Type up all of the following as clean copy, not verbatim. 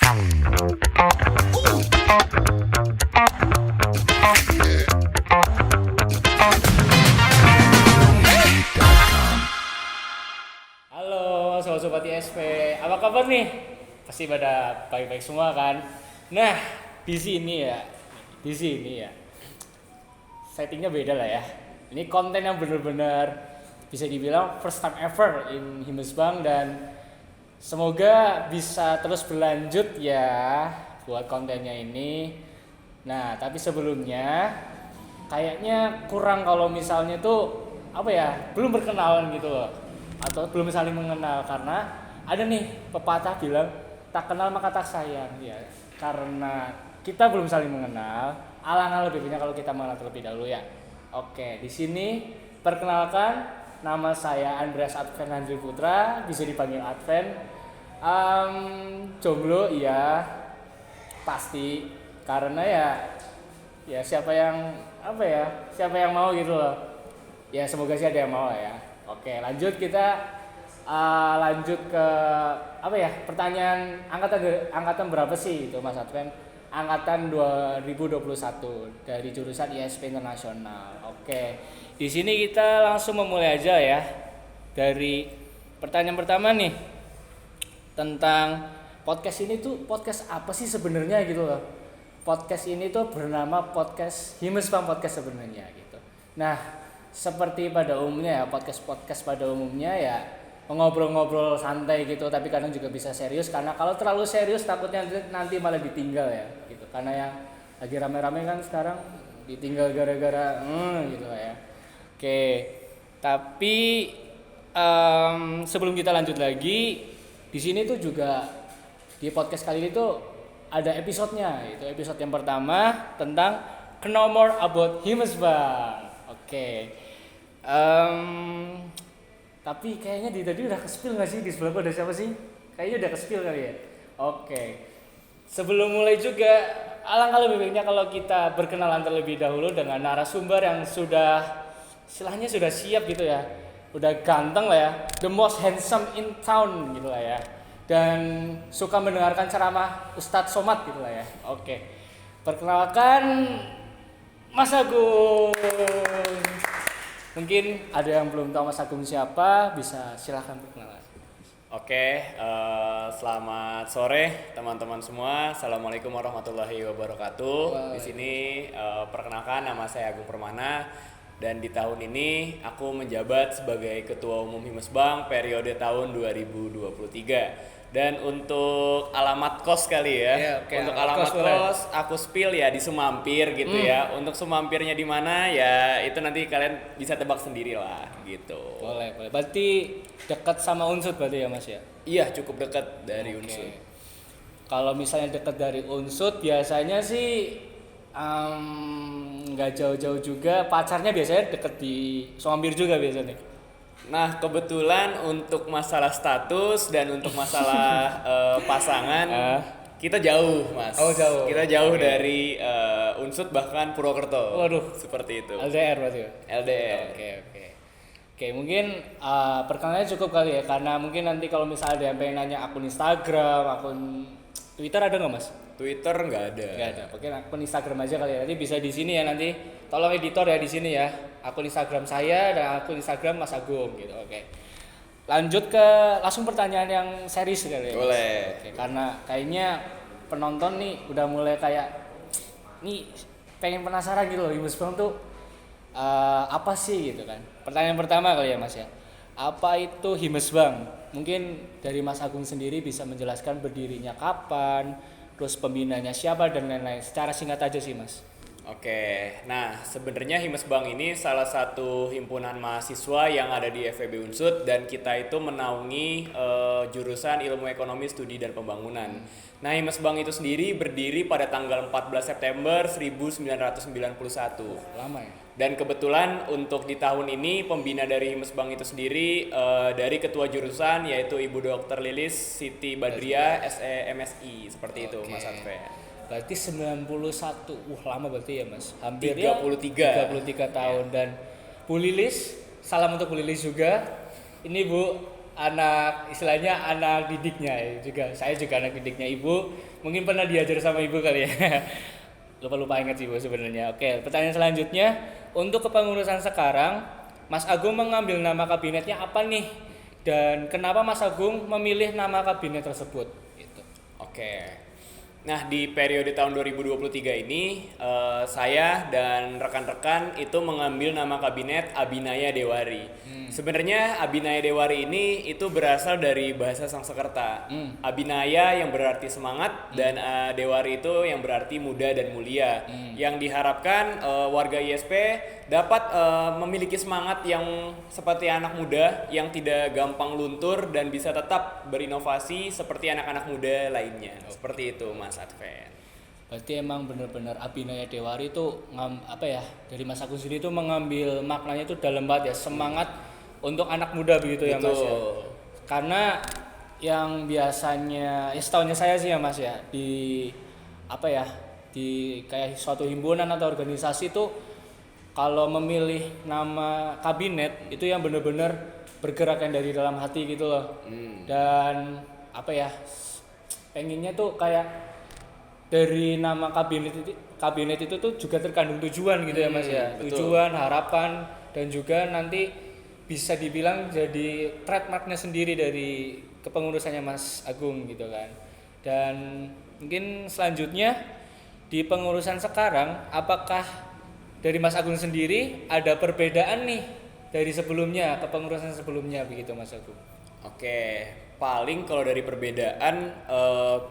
Halo sobat-sobat ISP, apa kabar nih? Pasti pada baik-baik semua kan? Nah, di sini ya, settingnya beda lah ya. Ini konten yang bener-bener bisa dibilang first time ever in Himesbang dan semoga bisa terus berlanjut ya buat kontennya ini. Nah, tapi sebelumnya kayaknya kurang kalau misalnya tuh apa ya, belum berkenalan gitu loh atau belum saling mengenal karena ada nih pepatah bilang tak kenal maka tak sayang ya, karena kita belum saling mengenal, alangkah lebih baiknya kalau kita mengenal terlebih dahulu ya. Oke, di sini perkenalkan, nama saya Andreas Adven Handri Putra, bisa dipanggil Adven. Jomblo iya pasti, karena ya siapa yang mau gitu loh. Ya semoga sih ada yang mau lah ya. Oke, lanjut kita lanjut ke pertanyaan angkatan berapa sih itu Mas Adven? Angkatan 2021 dari jurusan ISP Internasional. Oke. Di sini kita langsung memulai aja ya. Dari pertanyaan pertama nih. Tentang podcast ini tuh podcast apa sih sebenarnya gitu loh. Podcast ini tuh bernama podcast Himesbang Podcast sebenarnya gitu. Nah, seperti pada umumnya ya, podcast pada umumnya ya ngobrol-ngobrol santai gitu, tapi kadang juga bisa serius karena kalau terlalu serius takutnya nanti malah ditinggal ya gitu, karena yang lagi rame-rame kan sekarang ditinggal gara-gara gitu ya. Oke, tapi sebelum kita lanjut lagi, di sini tuh juga di podcast kali ini tuh ada episodenya, itu episode yang pertama tentang Know More About Himesbang. Oke. Tapi kayaknya tadi udah ke-spill nggak sih, di sebelah gua ada siapa sih? Kayaknya udah ke-spill kali ya. Oke. Sebelum mulai juga, alangkah lebih baiknya kalau kita berkenalan terlebih dahulu dengan narasumber yang istilahnya sudah siap gitu ya. Udah ganteng lah ya, the most handsome in town gitu lah ya. Dan suka mendengarkan ceramah Ustadz Somad gitu lah ya. Oke. Perkenalkan Mas Agung. Mungkin ada yang belum tahu Mas Agung siapa, bisa silahkan perkenalan. Oke, selamat sore teman-teman semua. Assalamualaikum warahmatullahi wabarakatuh. Di sini perkenalkan, nama saya Agung Permana dan di tahun ini aku menjabat sebagai Ketua Umum Himesbang periode tahun 2023. Dan untuk alamat kos kali ya. Untuk alamat kos aku spill ya di Sumampir gitu ya. Untuk Sumampirnya di mana ya itu nanti kalian bisa tebak sendiri lah gitu. Boleh. Berarti dekat sama Unsud berarti ya Mas ya? Iya, cukup dekat dari Unsud. Kalau misalnya dekat dari Unsud biasanya sih nggak jauh-jauh juga, pacarnya biasanya deket di Sumampir juga biasanya. Nah, kebetulan untuk masalah status dan untuk masalah pasangan kita jauh, Mas. Oh, jauh. Kita jauh dari Unsud bahkan Purwokerto. Waduh. Seperti itu. LDR berarti ya? LDR. Oke, mungkin perkenalannya cukup kali ya, karena mungkin nanti kalau misalnya ada yang pengen nanya akun Instagram, akun Twitter ada nggak Mas? Twitter nggak ada. Nggak ada. Oke, akun Instagram aja kali ya. Nanti bisa di sini ya nanti. Tolong editor ya di sini ya. Akun Instagram saya dan akun Instagram Mas Agung gitu. Oke. Lanjut ke langsung pertanyaan yang serius kali ya. Boleh. Oke, karena kayaknya penonton nih udah mulai kayak nih pengen penasaran gitu loh, Himesbang tuh apa sih gitu kan. Pertanyaan pertama kali ya Mas ya. Apa itu Himesbang? Mungkin dari Mas Agung sendiri bisa menjelaskan berdirinya kapan, terus pembinanya siapa dan lain-lain. Secara singkat aja sih Mas. Oke, nah sebenarnya Himesbang ini salah satu himpunan mahasiswa yang ada di FEB Unsud dan kita itu menaungi jurusan Ilmu Ekonomi Studi dan Pembangunan. Nah, Himesbang itu sendiri berdiri pada tanggal 14 September 1991. Lama ya? Dan kebetulan untuk di tahun ini pembina dari Himesbang itu sendiri dari ketua jurusan yaitu Ibu Dr. Lilis Siti Badriah SE/MSI seperti itu Mas Adven. Berarti 91. Lama berarti ya Mas. Hampir 33. 33 tahun dan Bu Lilis, salam untuk Bu Lilis juga. Ini Bu, anak istilahnya anak didiknya ya juga. Saya juga anak didiknya ibu. Mungkin pernah diajar sama ibu kali ya. Lupa ingat sih bu sebenarnya. Oke, pertanyaan selanjutnya untuk kepengurusan sekarang, Mas Agung mengambil nama kabinetnya apa nih? Dan kenapa Mas Agung memilih nama kabinet tersebut? Gitu. Oke. Nah, di periode tahun 2023 ini saya dan rekan-rekan itu mengambil nama kabinet Abhinaya Dewari. Sebenarnya Abhinaya Dewari ini itu berasal dari bahasa Sanskerta. Abhinaya yang berarti semangat dan Dewari itu yang berarti muda dan mulia. Yang diharapkan warga ISP dapat memiliki semangat yang seperti anak muda yang tidak gampang luntur dan bisa tetap berinovasi seperti anak-anak muda lainnya. Seperti itu Mas Adven. Berarti emang benar-benar Abhinaya Dewari itu dari Mas Agung sendiri itu mengambil maknanya itu dalam banget ya, semangat untuk anak muda begitu. Betul. Ya Mas ya. Karena yang biasanya setahunya saya sih ya Mas ya, di kayak suatu himpunan atau organisasi itu kalau memilih nama kabinet itu yang benar-benar bergerak yang dari dalam hati gitu loh. Dan pengennya tuh kayak dari nama kabinet itu tuh juga terkandung tujuan gitu ya Mas ya. Betul. Tujuan, harapan dan juga nanti bisa dibilang jadi trademarknya sendiri dari kepengurusannya Mas Agung gitu kan. Dan mungkin selanjutnya di pengurusan sekarang, apakah dari Mas Agung sendiri ada perbedaan nih dari sebelumnya, kepengurusan sebelumnya begitu Mas Agung? Oke, paling kalau dari perbedaan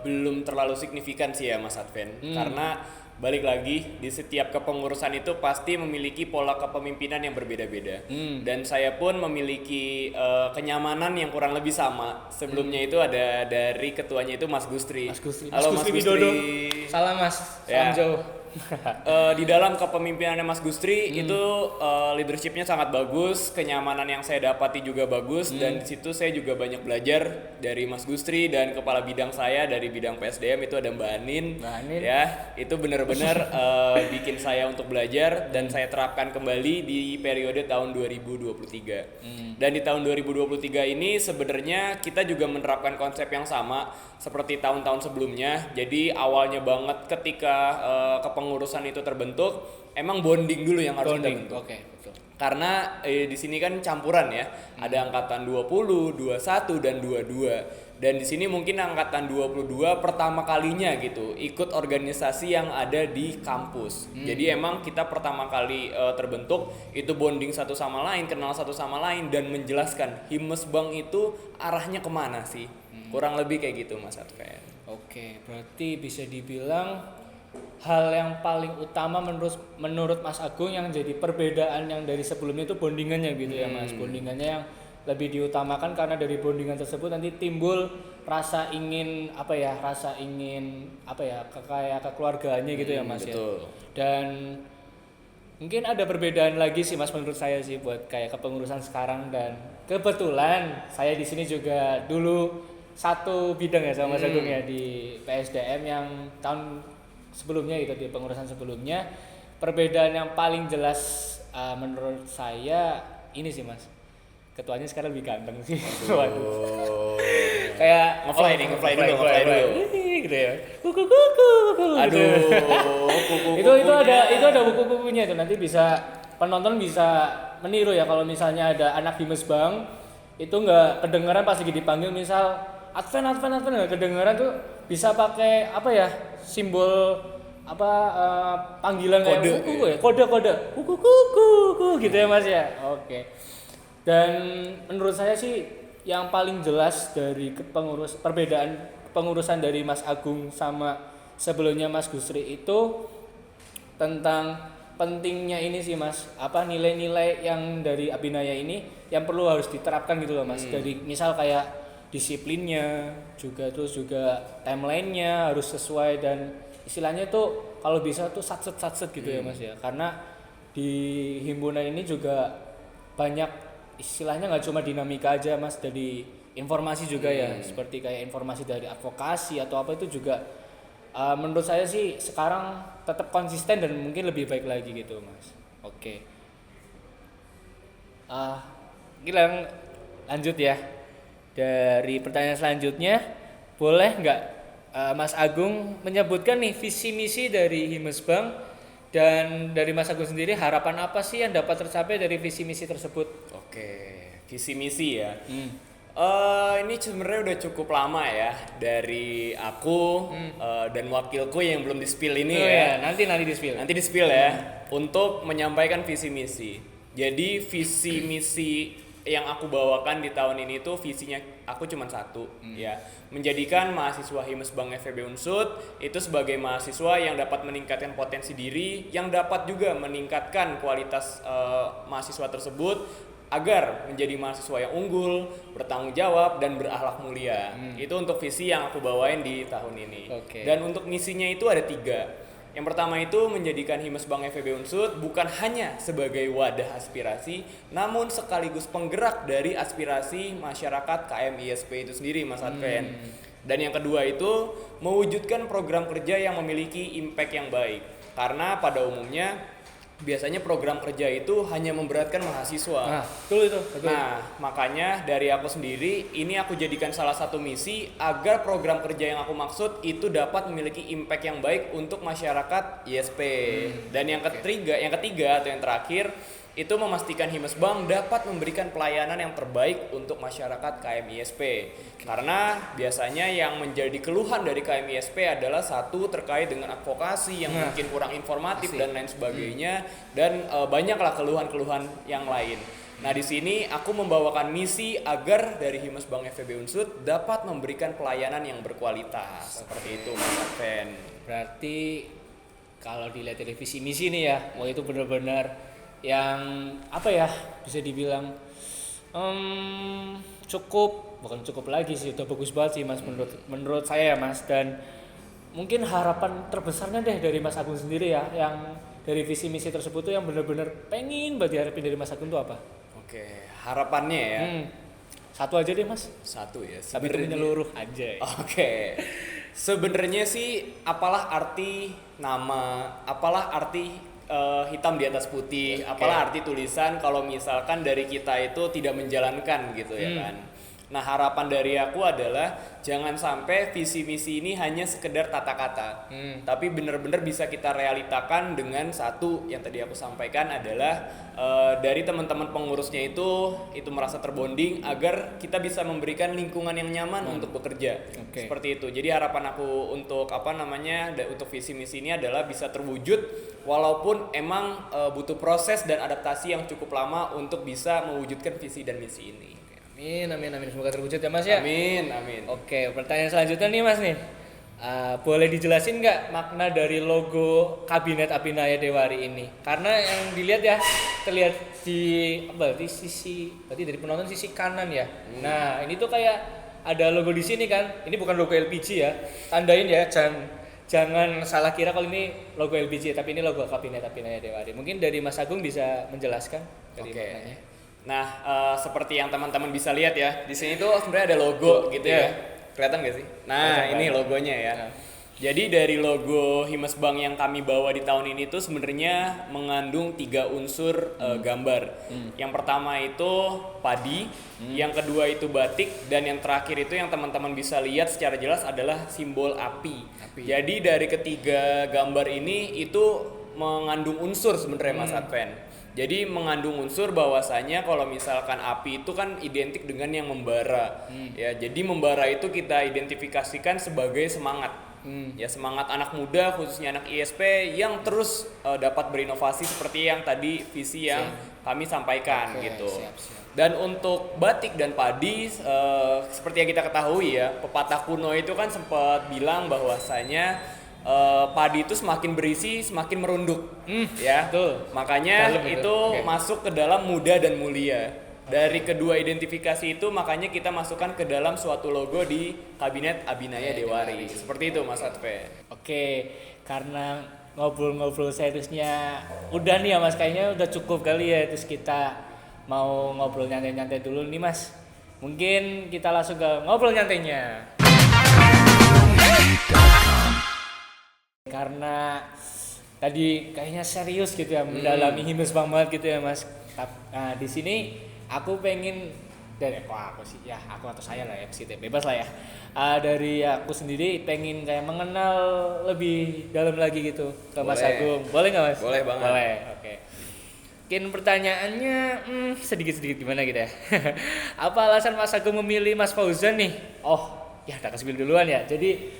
belum terlalu signifikan sih ya Mas Adven. Karena balik lagi di setiap kepengurusan itu pasti memiliki pola kepemimpinan yang berbeda-beda. Dan saya pun memiliki kenyamanan yang kurang lebih sama. Sebelumnya itu ada dari ketuanya itu Mas Gustri. Halo Mas Gustri. Salam Mas, salam jauh. Di dalam kepemimpinannya Mas Gustri itu leadershipnya sangat bagus, kenyamanan yang saya dapati juga bagus, dan di situ saya juga banyak belajar dari Mas Gustri dan kepala bidang saya dari bidang PSDM itu ada Mbak Anin. Ya, itu benar-benar bikin saya untuk belajar dan saya terapkan kembali di periode tahun 2023. Dan di tahun 2023 ini sebenarnya kita juga menerapkan konsep yang sama seperti tahun-tahun sebelumnya. Jadi awalnya banget ketika kepengurusan itu terbentuk, emang bonding dulu yang harus kita bentuk. Betul. Karena di sini kan campuran ya. Ada angkatan 20, 21 dan 22. Dan di sini mungkin angkatan 22 pertama kalinya gitu ikut organisasi yang ada di kampus. Jadi emang kita pertama kali terbentuk itu bonding satu sama lain, kenal satu sama lain dan menjelaskan Himesbang itu arahnya kemana sih. Kurang lebih kayak gitu Mas Adven. Oke, berarti bisa dibilang hal yang paling utama menurut Mas Agung yang jadi perbedaan yang dari sebelumnya itu bondingannya gitu ya Mas. Bondingannya yang lebih diutamakan karena dari bondingan tersebut nanti timbul rasa ingin kayak kekeluargaannya gitu ya Mas. Betul. Ya. Dan mungkin ada perbedaan lagi sih Mas menurut saya sih buat kayak kepengurusan sekarang, dan kebetulan saya di sini juga dulu satu bidang ya sama Mas Agung ya di PSDM yang tahun sebelumnya gitu, di pengurusan sebelumnya. Perbedaan yang paling jelas menurut saya ini sih Mas, ketuanya sekarang lebih ganteng sih. Waduh. Kayak ngefly dulu. Gitu ya. Kuku. Aduh. Itu ada kuku-kukunya itu, nanti bisa penonton bisa meniru ya kalau misalnya ada anak Himesbang itu nggak kedengeran pas lagi dipanggil, misal Adven nggak kedengeran tuh bisa pakai simbol panggilan kayak kode kuku gitu ya Mas ya. Oke. Dan menurut saya sih yang paling jelas dari perbedaan pengurusan dari Mas Agung sama sebelumnya Mas Gusri itu tentang pentingnya ini sih Mas, nilai-nilai yang dari Abhinaya ini yang perlu harus diterapkan gitu loh Mas. Dari misal kayak disiplinnya juga, terus juga timelinenya harus sesuai, dan istilahnya tuh kalau bisa tuh satset gitu ya Mas ya. Karena di himpunan ini juga banyak istilahnya nggak cuma dinamika aja Mas, dari informasi juga ya, seperti kayak informasi dari advokasi atau apa itu juga menurut saya sih sekarang tetap konsisten dan mungkin lebih baik lagi gitu Mas. Oke. Kita lanjut ya dari pertanyaan selanjutnya, boleh nggak Mas Agung menyebutkan nih visi misi dari Himesbang, dan dari Mas Agung sendiri harapan apa sih yang dapat tercapai dari visi misi tersebut? Oke, visi misi ya. Ini sebenarnya udah cukup lama ya dari aku dan wakilku yang belum di-spill ini ya. Nanti di-spill. Nanti di-spill ya untuk menyampaikan visi misi. Jadi visi misi yang aku bawakan di tahun ini tuh visinya aku cuma satu ya, menjadikan mahasiswa Himesbang FEB Unsud itu sebagai mahasiswa yang dapat meningkatkan potensi diri, yang dapat juga meningkatkan kualitas mahasiswa tersebut agar menjadi mahasiswa yang unggul, bertanggung jawab dan berakhlak mulia. Itu untuk visi yang aku bawain di tahun ini. Dan untuk misinya itu ada 3. Yang pertama itu menjadikan Himesbang FEB Unsud bukan hanya sebagai wadah aspirasi, namun sekaligus penggerak dari aspirasi masyarakat KMISP itu sendiri, Mas Adven. Dan yang kedua itu mewujudkan program kerja yang memiliki impact yang baik. Karena pada umumnya biasanya program kerja itu hanya memberatkan mahasiswa. Betul. Nah, makanya dari aku sendiri ini aku jadikan salah satu misi agar program kerja yang aku maksud itu dapat memiliki impact yang baik untuk masyarakat ISP. Dan yang ketiga atau yang terakhir itu memastikan Himesbang dapat memberikan pelayanan yang terbaik untuk masyarakat KMISP. Karena biasanya yang menjadi keluhan dari KMISP adalah satu terkait dengan advokasi yang mungkin kurang informatif dan lain sebagainya, dan banyaklah keluhan-keluhan yang lain. Nah, di sini aku membawakan misi agar dari Himesbang FEB Unsud dapat memberikan pelayanan yang berkualitas. Seperti itu, Mas Adven. Berarti kalau dilihat dari visi misi nih ya, itu benar-benar yang apa ya, bisa dibilang bukan cukup lagi sih, udah bagus banget sih Mas, menurut saya ya Mas. Dan mungkin harapan terbesarnya deh dari Mas Agung sendiri ya, yang dari visi misi tersebut tuh yang benar-benar pengen banget diharapin dari Mas Agung tuh apa? Oke, harapannya ya. Satu aja deh Mas. Satu ya. Tapi itu menyeluruh aja. Oke. Sebenarnya sih apalah arti nama, apalah arti hitam di atas putih, apalah arti tulisan kalau misalkan dari kita itu tidak menjalankan gitu ya kan. Nah, harapan dari aku adalah jangan sampai visi misi ini hanya sekedar kata kata, tapi benar-benar bisa kita realitakan dengan satu yang tadi aku sampaikan adalah dari teman-teman pengurusnya itu merasa terbonding agar kita bisa memberikan lingkungan yang nyaman untuk bekerja. Seperti itu. Jadi harapan aku untuk untuk visi misi ini adalah bisa terwujud walaupun emang butuh proses dan adaptasi yang cukup lama untuk bisa mewujudkan visi dan misi ini. Amin. Semoga terwujud ya Mas ya. Amin. Oke, pertanyaan selanjutnya nih Mas nih. Boleh dijelasin nggak makna dari logo Kabinet Abinaya Dewari ini? Karena yang dilihat ya, terlihat di sisi, berarti dari penonton sisi kanan ya. Nah, ini tuh kayak ada logo di sini kan. Ini bukan logo LPG ya. Tandain ya, jangan salah kira kalau ini logo LPG, tapi ini logo Kabinet Abinaya Dewari. Mungkin dari Mas Agung bisa menjelaskan dari maknanya. Nah, seperti yang teman-teman bisa lihat ya, di sini tuh sebenarnya ada logo gitu ya. Kelihatan gak sih? Nah, ini logonya ya. Jadi dari logo Himesbang yang kami bawa di tahun ini tuh sebenarnya mengandung 3 unsur gambar. Yang pertama itu padi, yang kedua itu batik, dan yang terakhir itu yang teman-teman bisa lihat secara jelas adalah simbol api. Jadi dari ketiga gambar ini itu mengandung unsur sebenarnya Mas Adven. Jadi mengandung unsur bahwasanya kalau misalkan api itu kan identik dengan yang membara. Ya, jadi membara itu kita identifikasikan sebagai semangat. Ya, semangat anak muda khususnya anak ISP yang terus dapat berinovasi seperti yang tadi visi yang kami sampaikan gitu. Siap. Dan untuk batik dan padi seperti yang kita ketahui ya, pepatah kuno itu kan sempat bilang bahwasanya padi itu semakin berisi semakin merunduk, ya. Betul. Makanya itu masuk ke dalam muda dan mulia. Dari kedua identifikasi itu makanya kita masukkan ke dalam suatu logo di Kabinet Abinaya Dewari. Seperti itu Mas Adven. Oke, karena ngobrol-ngobrol seriusnya udah nih ya Mas, kayaknya udah cukup kali ya. Terus kita mau ngobrol nyantai-nyantai dulu nih Mas. Mungkin kita langsung ke ngobrol nyantainya. Karena tadi kayaknya serius gitu ya, mendalami Himesbang banget gitu ya Mas. Nah, di sini aku pengen dari aku sih ya, aku atau saya lah ya, pasti bebas lah ya. Dari aku sendiri pengen kayak mengenal lebih dalam lagi gitu ke Mas Boleh. Agung. Boleh nggak Mas? Boleh banget. Boleh. Oke. Mungkin pertanyaannya sedikit-sedikit gimana gitu ya. Apa alasan Mas Agung memilih Mas Fauzan nih? Oh, ya udah ke-spill duluan ya. Jadi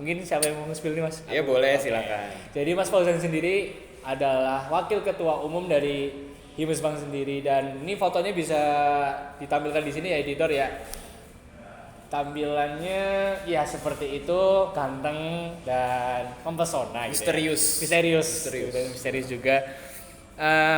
mungkin siapa yang mau nge-spill nih Mas? Ya boleh, Oke. silakan. Jadi Mas Fauzan sendiri adalah wakil ketua umum dari Himes Bank sendiri, dan ini fotonya bisa ditampilkan di sini ya editor ya. Tampilannya ya seperti itu, ganteng dan mempesona gitu ya. Misterius juga.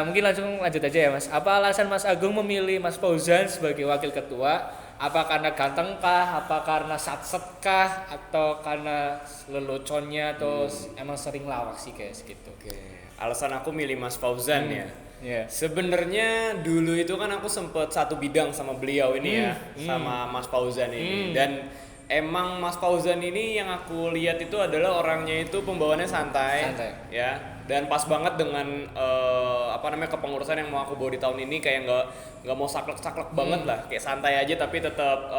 Mungkin langsung lanjut aja ya Mas. Apa alasan Mas Agung memilih Mas Fauzan sebagai wakil ketua? Apa karena ganteng kah? Apa karena satset kah? Atau karena leluconnya? Atau emang sering lawak sih guys gitu? Oke, alasan aku milih Mas Fauzan ya. Iya. Sebenarnya dulu itu kan aku sempet satu bidang sama beliau ini ya, sama Mas Fauzan ini. Dan emang Mas Fauzan ini yang aku lihat itu adalah orangnya itu pembawaannya santai. Ya. Dan pas banget dengan kepengurusan yang mau aku bawa di tahun ini, kayak nggak mau saklek-saklek banget lah, kayak santai aja tapi tetap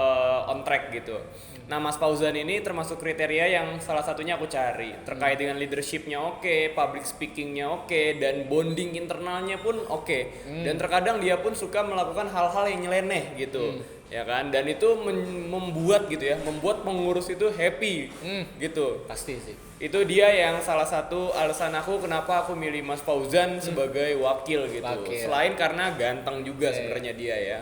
on track gitu. Nah, Mas Fauzan ini termasuk kriteria yang salah satunya aku cari, terkait dengan leadershipnya oke, public speakingnya oke, dan bonding internalnya pun oke. Dan terkadang dia pun suka melakukan hal-hal yang nyeleneh gitu, ya kan? Dan itu membuat pengurus itu happy gitu. Pasti sih. Itu dia yang salah satu alasan aku kenapa aku milih Mas Fauzan sebagai wakil gitu. Selain karena ganteng juga sebenarnya dia ya.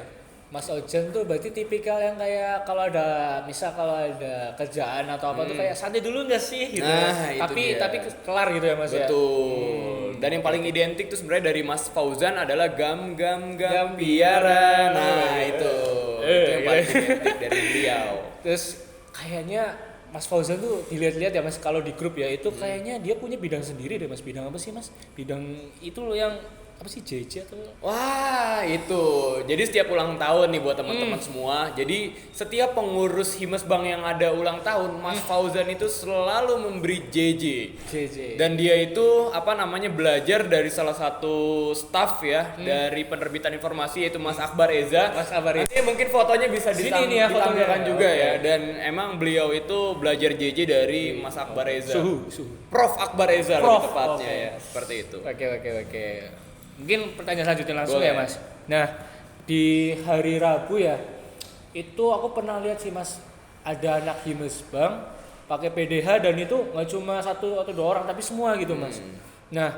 Mas Fauzan tuh berarti tipikal yang kayak kalau ada kerjaan atau apa tuh kayak santai dulu nggak sih gitu. Nah, itu dia. tapi kelar gitu ya Mas ya. Betul. Dan yang paling identik tuh sebenarnya dari Mas Fauzan adalah gam piara. Nah, itu yang paling identik dari beliau. Terus kayaknya Mas Fauzan tuh dilihat-lihat ya Mas, kalau di grup ya itu kayaknya dia punya bidang sendiri deh Mas. Bidang apa sih Mas? Bidang itu loh yang apa sih, JJ atau? Wah, itu. Jadi setiap ulang tahun nih buat teman-teman semua. Jadi setiap pengurus Himes Bank yang ada ulang tahun, Mas Fauzan itu selalu memberi JJ. Dan dia itu belajar dari salah satu staff ya dari penerbitan informasi, yaitu Mas Akbar Eza. Nanti mungkin fotonya bisa ditampilkan juga ya. Dan emang beliau itu belajar JJ dari Mas Akbar Eza. Prof Akbar Eza lebih tepatnya ya. Seperti itu. Oke. Mungkin pertanyaan selanjutnya langsung. Boleh. Ya Mas. Nah, di hari Rabu ya, itu aku pernah lihat sih Mas, ada anak Himes Bank pakai PDH, dan itu nggak cuma satu atau dua orang tapi semua gitu Mas. Nah,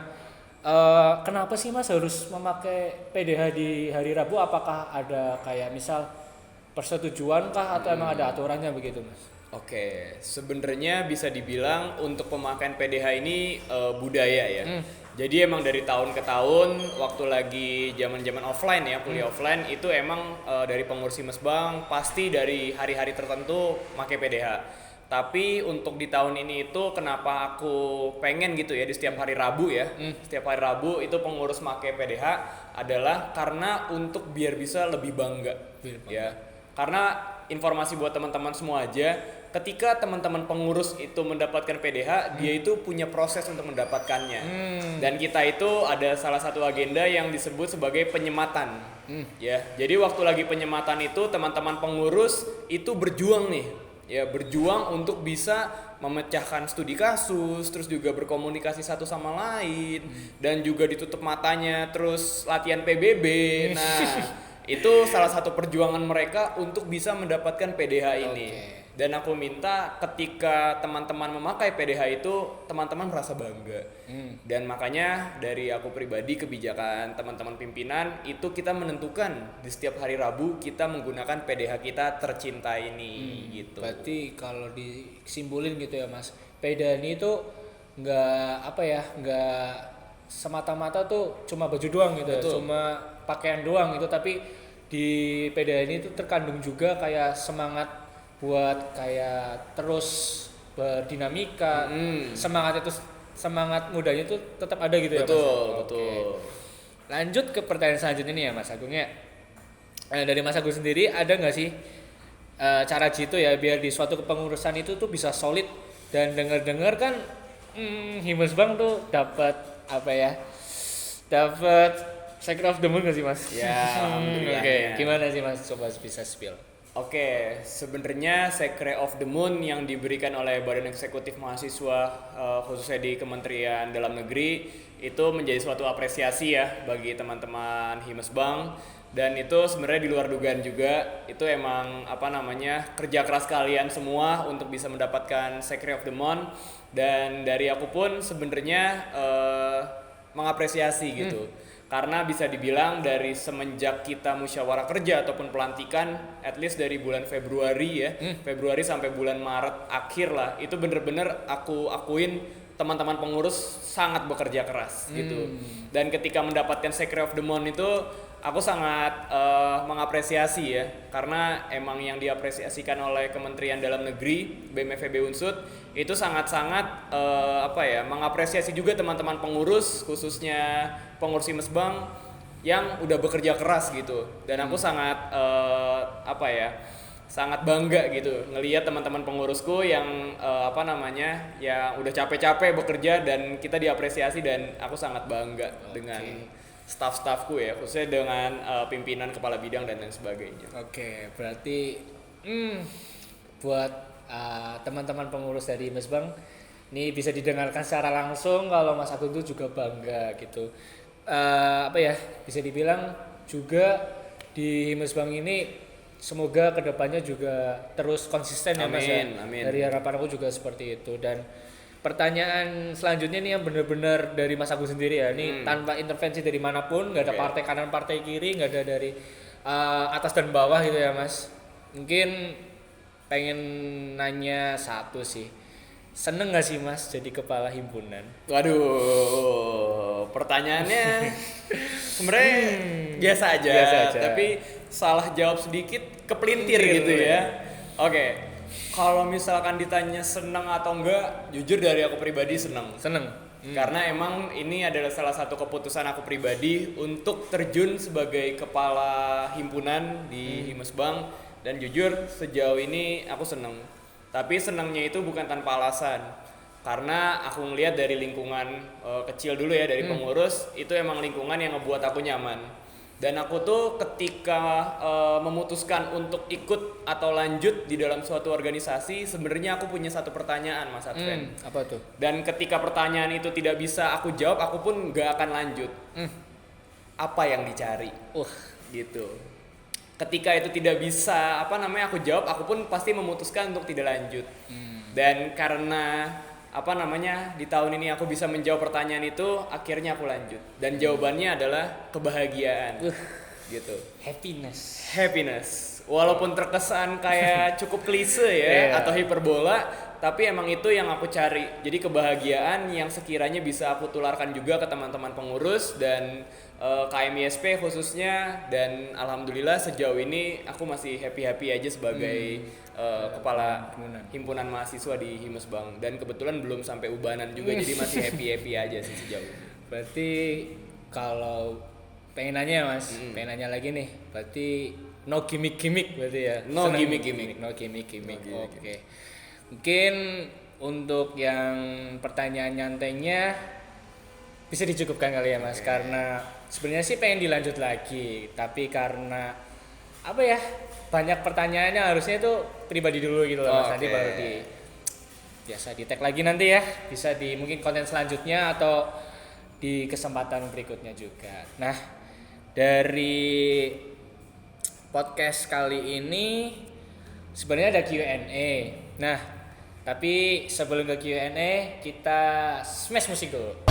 kenapa sih Mas harus memakai PDH di hari Rabu? Apakah ada kayak misal persetujuan kah atau emang ada aturannya begitu Mas? Oke, sebenarnya bisa dibilang untuk pemakaian PDH ini budaya ya. Jadi emang dari tahun ke tahun, waktu lagi zaman offline ya, kuliah offline, itu emang dari pengurus Himes Bank pasti dari hari-hari tertentu pakai PDH. Tapi untuk di tahun ini itu kenapa aku pengen gitu ya di setiap hari Rabu ya, setiap hari Rabu itu pengurus pakai PDH adalah karena untuk biar bisa lebih bangga. Ya. Karena informasi buat teman-teman semua aja, ketika teman-teman pengurus itu mendapatkan PDH, dia itu punya proses untuk mendapatkannya. Dan kita itu ada salah satu agenda yang disebut sebagai penyematan. Ya, jadi waktu lagi penyematan itu teman-teman pengurus itu berjuang nih, ya berjuang untuk bisa memecahkan studi kasus, terus juga berkomunikasi satu sama lain, dan juga ditutup matanya, terus latihan PBB. Nah, itu salah satu perjuangan mereka untuk bisa mendapatkan PDH ini. Dan aku minta ketika teman-teman memakai PDH itu teman-teman merasa bangga. Dan makanya dari aku pribadi, kebijakan teman-teman pimpinan itu kita menentukan di setiap hari Rabu kita menggunakan PDH kita tercinta ini gitu. Berarti kalau disimpulin gitu ya Mas, PDH ini itu nggak semata-mata tuh cuma baju doang gitu. Betul. Cuma pakaian doang gitu, tapi di PDH ini tuh terkandung juga kayak semangat buat kayak terus berdinamika. Semangat mudanya tuh tetap ada gitu ya Mas. Betul. Lanjut ke pertanyaan selanjutnya nih ya Mas Agung ya. Dari Mas Agung sendiri ada nggak sih cara jitu ya biar di suatu kepengurusan itu tuh bisa solid? Dan dengar kan Himes Bank tuh dapat Secret of the Moon nggak sih mas? Ya, alhamdulillah. Oke, gimana sih mas? Coba bisa spill. Oke, sebenarnya Secret of the Moon yang diberikan oleh Badan Eksekutif Mahasiswa khususnya di Kementerian Dalam Negeri itu menjadi suatu apresiasi ya bagi teman-teman Himesbang, dan itu sebenarnya di luar dugaan juga. Itu emang kerja keras kalian semua untuk bisa mendapatkan Secret of the Moon, dan dari aku pun sebenarnya mengapresiasi gitu. Karena bisa dibilang dari semenjak kita musyawarah kerja ataupun pelantikan, at least dari bulan Februari ya, Februari sampai bulan Maret akhir lah, itu bener-bener aku akuin teman-teman pengurus sangat bekerja keras gitu. Dan ketika mendapatkan Secret of the Moon itu, aku sangat mengapresiasi ya, karena emang yang diapresiasikan oleh Kementerian Dalam Negeri, BEM FEB Unsud, itu sangat-sangat mengapresiasi juga teman-teman pengurus, khususnya pengurus Himesbang yang udah bekerja keras gitu. Dan aku sangat sangat bangga gitu ngelihat teman-teman pengurusku yang yang udah capek-capek bekerja dan kita diapresiasi, dan aku sangat bangga dengan staff-staffku ya, khususnya dengan pimpinan, kepala bidang dan lain sebagainya. Oke, berarti buat teman-teman pengurus dari Himesbang ini bisa didengarkan secara langsung kalau Mas Agung itu juga bangga gitu. Bisa dibilang juga di Himesbang ini semoga kedepannya juga terus konsisten ya Mas ya. Amin. Dari harapan aku juga seperti itu. Dan pertanyaan selanjutnya nih yang benar-benar dari Mas Agung sendiri ya, ini tanpa intervensi dari manapun, nggak ada partai kanan partai kiri, nggak ada dari atas dan bawah gitu ya Mas. Mungkin pengen nanya satu sih, seneng nggak sih Mas jadi kepala himpunan? Waduh, pertanyaannya sebenarnya biasa aja, tapi salah jawab sedikit kepelintir gitu ya. Oke, kalau misalkan ditanya senang atau enggak, jujur dari aku pribadi senang. Karena emang ini adalah salah satu keputusan aku pribadi untuk terjun sebagai kepala himpunan di Himesbang, dan jujur sejauh ini aku senang. Tapi senangnya itu bukan tanpa alasan, karena aku ngelihat dari lingkungan kecil dulu ya, dari pengurus, itu emang lingkungan yang ngebuat aku nyaman. Dan aku tuh ketika memutuskan untuk ikut atau lanjut di dalam suatu organisasi, sebenarnya aku punya satu pertanyaan Mas Adven. Apa tuh? Dan ketika pertanyaan itu tidak bisa aku jawab, aku pun gak akan lanjut. Apa yang dicari? Gitu. Ketika itu tidak bisa aku jawab, aku pun pasti memutuskan untuk tidak lanjut. Dan karena di tahun ini aku bisa menjawab pertanyaan itu, akhirnya aku lanjut. Dan jawabannya adalah kebahagiaan. Gitu. Happiness. Walaupun terkesan kayak cukup klise ya, atau hiperbola, tapi emang itu yang aku cari. Jadi kebahagiaan yang sekiranya bisa aku tularkan juga ke teman-teman pengurus dan KMISP khususnya. Dan alhamdulillah sejauh ini aku masih happy aja sebagai kepala himpunan mahasiswa di Himesbang, dan kebetulan belum sampai ubanan juga, jadi masih happy aja sih sejauh ini. Berarti kalau pengen nanya Mas, pengen nanya lagi nih, berarti no gimmick berarti ya? No gimmick. Oke. Mungkin untuk yang pertanyaan nyantainya bisa dicukupkan kali ya Mas, karena sebenarnya sih pengen dilanjut lagi, tapi karena banyak pertanyaannya harusnya itu pribadi dulu gitu loh Mas. Nanti baru biasa di tag lagi nanti ya, bisa di mungkin konten selanjutnya atau di kesempatan berikutnya juga. Nah, dari podcast kali ini sebenarnya ada Q&A. Nah, tapi sebelum ke Q&A kita smash musik dulu.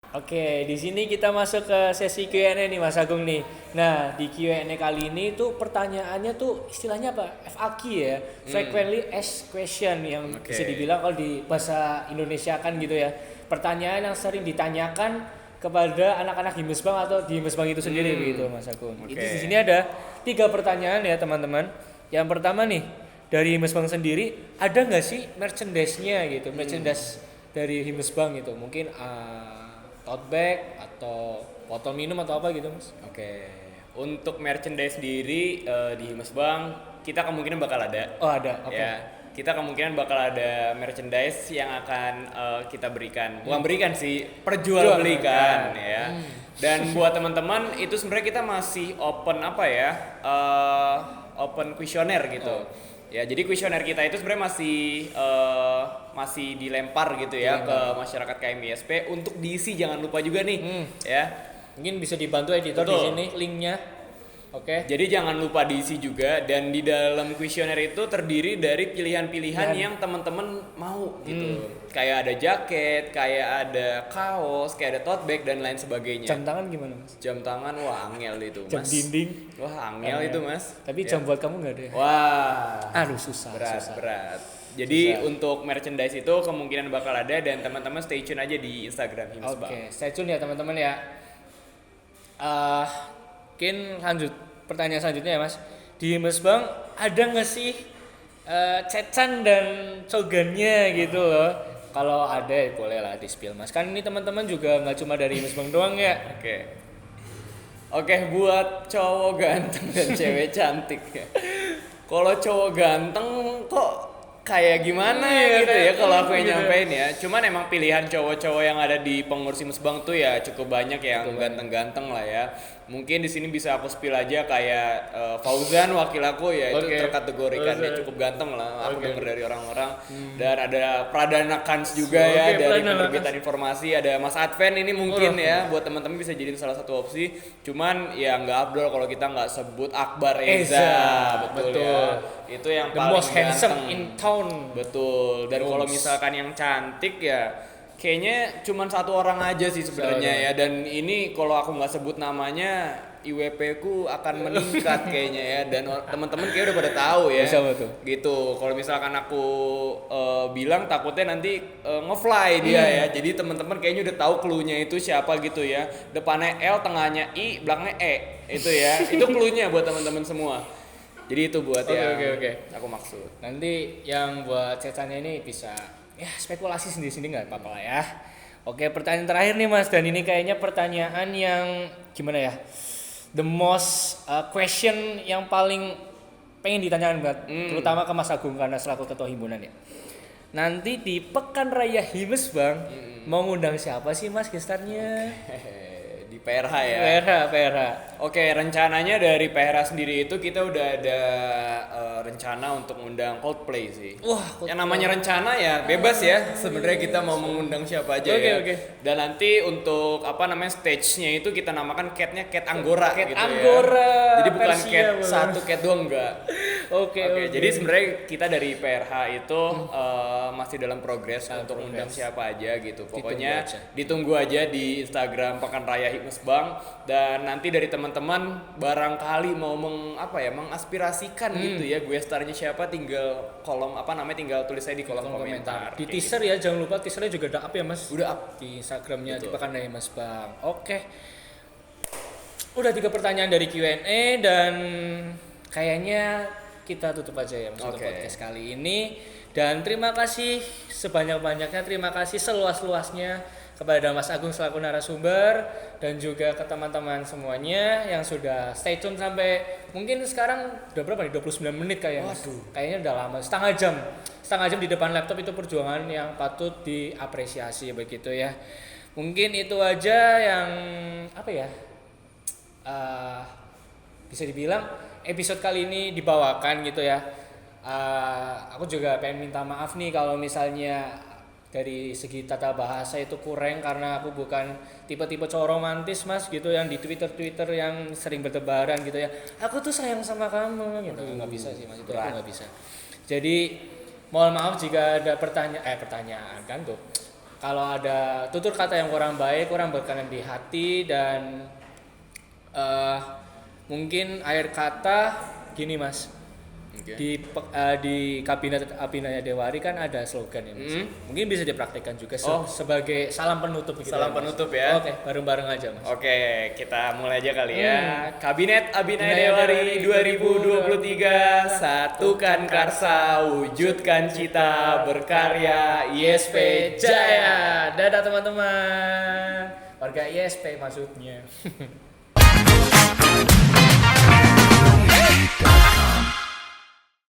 Oke, di sini kita masuk ke sesi Q&A nih Mas Agung nih. Nah, di Q&A kali ini tuh pertanyaannya tuh istilahnya apa? FAQ ya, frequently asked question, yang bisa dibilang kalau di bahasa Indonesia kan gitu ya. Pertanyaan yang sering ditanyakan kepada anak-anak Himesbang atau di Himesbang itu sendiri begitu Mas Agung. Itu di sini ada 3 pertanyaan ya teman-teman. Yang pertama nih, dari Himesbang sendiri ada nggak sih merchandise-nya gitu, merchandise dari Himesbang gitu, mungkin tote bag atau botol minum atau apa gitu Mas? Untuk merchandise sendiri di Himesbang kita kemungkinan bakal ada. Oh ada, oke. Ya, kita kemungkinan bakal ada merchandise yang akan kita berikan. Bukan berikan sih, perjualbelikan ya. Dan buat teman-teman itu sebenarnya kita masih open apa ya? Open kuesioner gitu. Ya, jadi kuesioner kita itu sebenarnya masih dilempar gitu ya ke masyarakat KMISP untuk diisi, jangan lupa juga nih ya. Mungkin bisa dibantu editor di sini linknya. Oke. Jadi jangan lupa diisi juga, dan di dalam kuesioner itu terdiri dari pilihan-pilihan yang teman-teman mau gitu. Kayak ada jaket, kayak ada kaos, kayak ada tote bag dan lain sebagainya. Jam tangan gimana, Mas? Jam tangan, wah angel itu, Mas. Jam dinding. Wah, angel itu, Mas. Tapi jam buat kamu nggak ada ya? Wah. Aduh, susah. Berat. Jadi untuk merchandise itu kemungkinan bakal ada, dan teman-teman stay tune aja di Instagram Himsbang. Oke, stay tune ya teman-teman ya. Mungkin lanjut pertanyaan selanjutnya ya, Mas. Di Himsbang ada nggak sih cecan dan cogannya gitu loh? Kalau ada boleh lah di spill, Mas. Kan ini teman-teman juga nggak cuma dari Himsbang doang ya. Oke, buat cowok ganteng dan cewek cantik ya. Kalau cowok ganteng kok kayak gimana gitu ya kalau aku yang nyampein ya. Cuman emang pilihan cowok-cowok yang ada di pengurus Himsbang tuh ya cukup banyak yang ganteng-ganteng lah ya. Mungkin di sini bisa aku spill aja kayak Fauzan wakil aku ya, itu terkategorikan dia cukup ganteng lah. Aku denger dari orang-orang. Dan ada Pradana Kans juga ya dari penerbitan informasi. Ada Mas Adven ini mungkin ya buat teman-teman bisa jadi salah satu opsi. Cuman ya nggak abdol kalau kita nggak sebut Akbar Eza. Betul. Ya. Itu yang The paling most handsome ganteng in town. Betul. Dan kalau misalkan yang cantik ya kayaknya cuma satu orang aja sih sebenarnya ya, dan ini kalau aku nggak sebut namanya IWP ku akan meningkat kayaknya ya, dan teman-teman kayak udah pada tahu ya. Gitu. Kalau misalkan aku bilang takutnya nanti ngefly dia ya. Jadi teman-teman kayaknya udah tahu clue-nya itu siapa gitu ya. Depannya L, tengahnya I, belakangnya E. Itu ya. Itu clue-nya buat teman-teman semua. Jadi itu buat aku maksud. Nanti yang buat cecannya ini bisa ya spekulasi sendiri-sendiri nggak apa-apa lah ya. Oke, pertanyaan terakhir nih Mas, dan ini kayaknya pertanyaan yang gimana ya, the most question yang paling pengen ditanyakan buat terutama ke Mas Agung karena selaku ketua himpunan ya. Nanti di Pekan Raya Himsbang mau ngundang siapa sih Mas gestarnya? Di PRH ya. PRH. Oke, rencananya dari PRH sendiri itu kita udah ada rencana untuk mengundang Coldplay sih. Wah, yang namanya rencana ya bebas ya. Sebenarnya kita mau mengundang siapa aja ya. Dan nanti untuk stage-nya itu kita namakan Cat Anggora gitu Anggora, ya. Jadi bukan Persia, cat satu cat doang enggak. Oke. Jadi sebenarnya kita dari PRH itu masih dalam progres untuk mengundang siapa aja gitu. Pokoknya ditunggu aja di Instagram Pekan Raya Himsbang, dan nanti dari teman-teman barangkali mau mengaspirasikan gitu ya, gue starnya siapa, tinggal tinggal tulis aja di kolom komentar. Di teaser ya, jangan lupa teasernya juga udah up ya Mas. Udah up di Instagramnya di Pekan Raya Himsbang. Oke. Udah 3 pertanyaan dari Q&A dan kayaknya kita tutup aja ya Mas untuk podcast kali ini. Dan terima kasih sebanyak-banyaknya, terima kasih seluas-luasnya kepada Mas Agung selaku narasumber, dan juga ke teman-teman semuanya yang sudah stay tune sampai mungkin sekarang udah berapa nih, 29 menit kayaknya. Kayaknya udah lama, setengah jam di depan laptop, itu perjuangan yang patut diapresiasi begitu ya. Mungkin itu aja yang bisa dibilang episode kali ini dibawakan gitu ya. Aku juga pengen minta maaf nih kalau misalnya dari segi tata bahasa itu kurang, karena aku bukan tipe-tipe cowok romantis Mas gitu yang di Twitter yang sering bertebaran gitu ya. Aku tuh sayang sama kamu gitu. Nggak bisa sih Mas, itu aku nggak bisa. Jadi mohon maaf jika ada pertanyaan kan tuh. Kalau ada tutur kata yang kurang baik, kurang berkenan di hati, dan mungkin akhir kata gini Mas. Di kabinet Abinaya Dewari kan ada slogan ya Mas. Mungkin bisa dipraktikkan juga sebagai salam penutup gitu. Salam penutup ya. Oke, bareng-bareng aja Mas. Oke, kita mulai aja kali ya. Kabinet Abinaya Dewari 2023, satukan karsa, wujudkan cita, berkarya ISP Jaya. Dadah teman-teman. Warga ISP maksudnya.